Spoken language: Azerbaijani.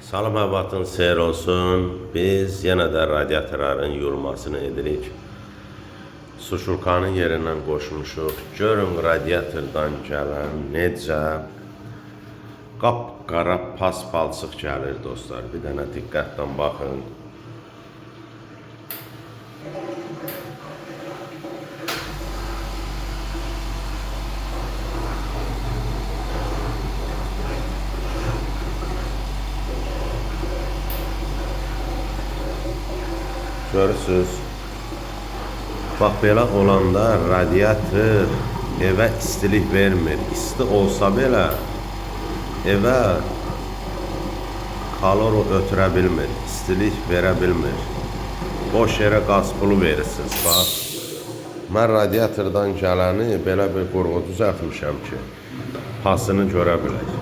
Salam əbatın seyir olsun. Biz yenə də radiatorların yurulmasını edirik. Suşurkanın yerindən qoşmuşuq. Görün radiatordan gələn necə qapqara pas-palçıq gəlir dostlar. Bir dənə diqqətlə baxın. Görürsünüz. Bax belə olanda radiator evə istilik vermir. İsti olsa belə evə kalori ötürə bilmir, istilik verə bilmir. Boş yerə qaz pulu verirsiniz. Bax, mən radiatordan gələni belə bir qurğu düzəltmişəm ki, pasını görə bilək.